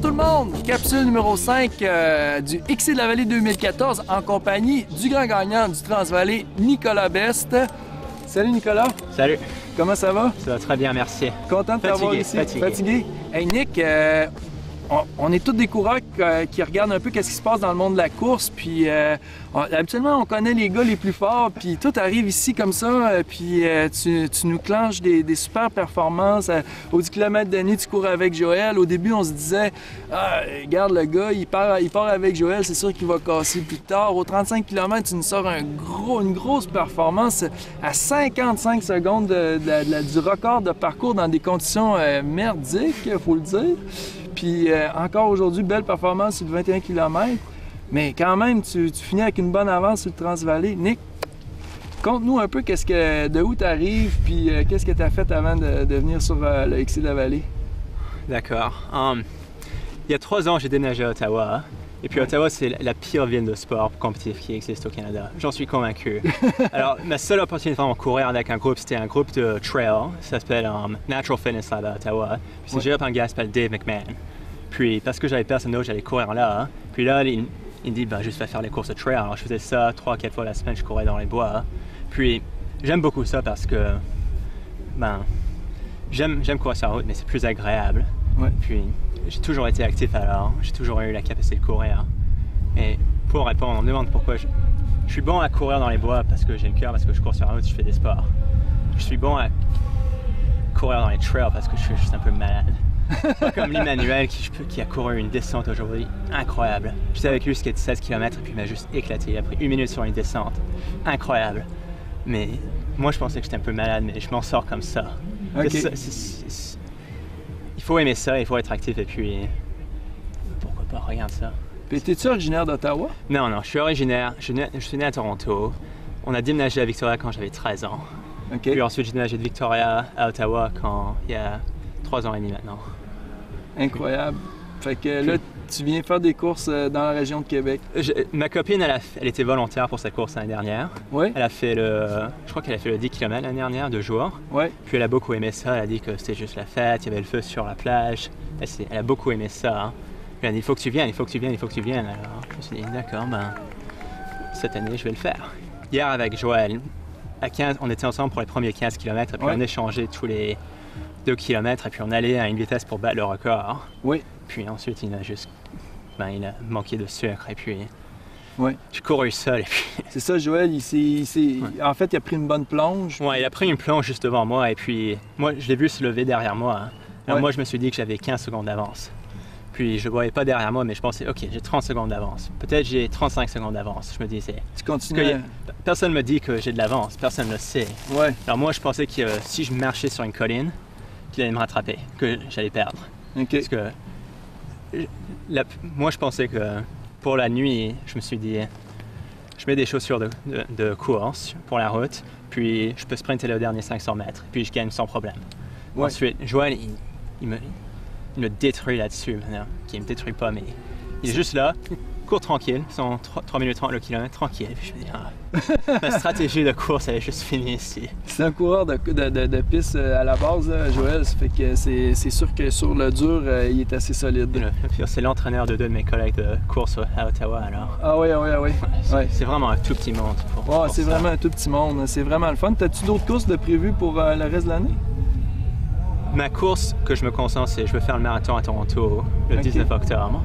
Bonjour tout le monde! Capsule numéro 5 du XC de la Vallée 2014 en compagnie du grand gagnant du Transvallée, Nicolas Best. Salut Nicolas! Salut! Comment ça va? Ça va très bien, merci. Content de t'avoir ici. Fatigué? Hey Nick, on est tous des coureurs qui regardent un peu qu'est-ce qui se passe dans le monde de la course, puis habituellement on connaît les gars les plus forts, puis toi t'arrives ici comme ça, puis tu nous clenches des super performances. Au 10 km de nuit, tu cours avec Joël. Au début on se disait, regarde le gars, il part avec Joël, c'est sûr qu'il va casser plus tard. Au 35 km, tu nous sors une grosse performance à 55 secondes du record de parcours dans des conditions merdiques, faut le dire. Puis encore aujourd'hui, belle performance sur le 21 km. Mais quand même, tu finis avec une bonne avance sur le Transvallée. Nick, conte-nous un peu de où tu arrives, puis qu'est-ce que tu as fait avant de venir sur le XC de la Vallée. D'accord. Il y a 3 ans, j'ai déménagé à Ottawa. Et puis Ottawa, c'est la pire ville de sport compétitif qui existe au Canada. J'en suis convaincu. Alors, ma seule opportunité de courir avec un groupe, c'était un groupe de trail. Ça s'appelle Natural Fitness là-bas à Ottawa. Puis c'est géré par un gars qui s'appelle Dave McMahon. Puis parce que j'avais personne d'autre, j'allais courir là. Puis là, il me dit, juste va faire les courses de trail. Alors je faisais ça 3-4 fois la semaine, je courais dans les bois. Puis j'aime beaucoup ça parce que, j'aime courir sur la route, mais c'est plus agréable. Ouais. Puis j'ai toujours été actif alors, j'ai toujours eu la capacité de courir. Et pour répondre, on me demande pourquoi je suis bon à courir dans les bois parce que j'ai le cœur, parce que je cours sur la route, je fais des sports. Je suis bon à courir dans les trails parce que je suis juste un peu malade. Pas comme l'Emmanuel qui a couru une descente aujourd'hui, incroyable. J'étais avec lui, c'était 16 km et puis il m'a juste éclaté. Il a pris 1 minute sur une descente, incroyable. Mais moi je pensais que j'étais un peu malade, mais je m'en sors comme ça. Okay. Il faut aimer ça, il faut être actif et puis pourquoi pas, regarde ça. Puis t'es-tu originaire d'Ottawa? Non, je suis originaire, je suis né à Toronto. On a déménagé à Victoria quand j'avais 13 ans. Okay. Puis ensuite j'ai déménagé de Victoria à Ottawa il y a 3 ans et demi maintenant. Incroyable. Fait que là, tu viens faire des courses dans la région de Québec. Ma copine, elle était volontaire pour sa course l'année dernière. Ouais. Elle a fait je crois qu'elle a fait le 10 km l'année dernière, 2 jours. Ouais. Puis elle a beaucoup aimé ça, elle a dit que c'était juste la fête, il y avait le feu sur la plage. Elle a beaucoup aimé ça. Hein. Puis elle a dit, il faut que tu viennes. Alors je me suis dit, d'accord, cette année, je vais le faire. Hier, avec Joël, on était ensemble pour les premiers 15 km, et puis on échangeait tous les 2 km, et puis on allait à une vitesse pour battre le record. Oui. Puis ensuite, il a manqué de sucre, et puis ouais. j'ai couru seul, et puis... C'est ça, Joël, en fait, il a pris une bonne plonge. Ouais, il a pris une plonge juste devant moi, et puis moi, je l'ai vu se lever derrière moi. Hein. Alors moi, je me suis dit que j'avais 15 secondes d'avance. Puis je ne voyais pas derrière moi, mais je pensais, OK, j'ai 30 secondes d'avance. Peut-être j'ai 35 secondes d'avance, je me disais. Tu continues. Personne ne me dit que j'ai de l'avance, personne ne le sait. Ouais. Alors moi, je pensais que si je marchais sur une colline, qu'il allait me rattraper, que j'allais perdre. Okay. Parce que moi, je pensais que pour la nuit, je me suis dit, je mets des chaussures de course pour la route, puis je peux sprinter les derniers 500 mètres, puis je gagne sans problème. Ouais. Ensuite, Joël, il me détruit là-dessus maintenant. Qui me détruit pas, mais il est juste là, court tranquille, sont 3 minutes 30 le kilomètre, tranquille. Et puis je me dis, ma stratégie de course, elle est juste finie ici. C'est un coureur de piste à la base, Joël, ça fait que c'est sûr que sur le dur, il est assez solide. Le pire, c'est l'entraîneur de 2 de mes collègues de course à Ottawa, alors. Ah oui. C'est vraiment un tout petit monde. C'est vraiment un tout petit monde, c'est vraiment le fun. T'as-tu d'autres courses de prévues pour le reste de l'année? Ma course que je me concentre, c'est je veux faire le marathon à Toronto le 19 octobre.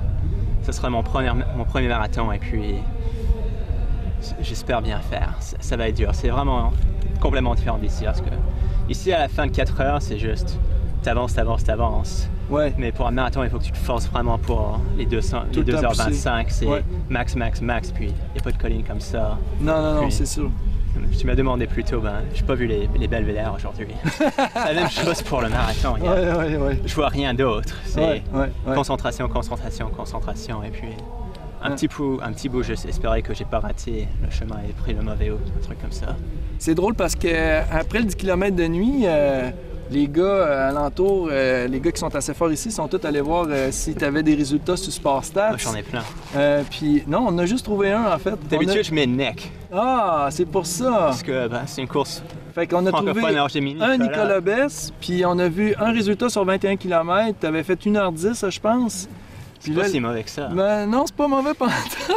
Ce sera mon premier marathon et puis j'espère bien faire. Ça va être dur. C'est vraiment complètement différent d'ici parce que ici à la fin de 4 heures, c'est juste t'avances. Ouais. Mais pour un marathon, il faut que tu te forces vraiment pour les 2h25. C'est max. Puis il n'y a pas de colline comme ça. Non, c'est sûr. Tu m'as demandé plus tôt, j'ai pas vu les belvédères aujourd'hui. C'est la même chose pour le marathon. Ouais. Je vois rien d'autre. C'est concentration, et puis un petit bout, j'espérais que j'ai pas raté le chemin et pris le mauvais ou un truc comme ça. C'est drôle parce qu'après le 10 km de nuit, les gars alentour, les gars qui sont assez forts ici, sont tous allés voir si tu avais des résultats sur Sportstats. Moi, j'en ai plein. Puis non, on a juste trouvé un en fait. D'habitude, je mets neck. Ah, c'est pour ça. Parce que c'est une course. Fait qu'on a trouvé un Nicolas Best, puis on a vu un résultat sur 21 km. Tu avais fait 1h10, je pense. C'est pas si mauvais que ça. Ben, non, c'est pas mauvais pendant tout.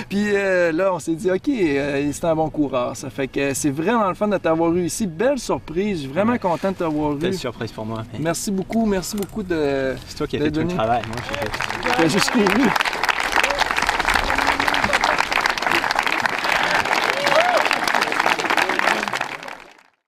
Puis là, on s'est dit, OK, c'est un bon coureur. Ça fait que c'est vraiment le fun de t'avoir eu ici. Belle surprise. Je suis vraiment content de t'avoir eu. Belle surprise pour moi. Mais... Merci beaucoup de... C'est toi qui as fait tout le travail. Moi, j'ai juste couru.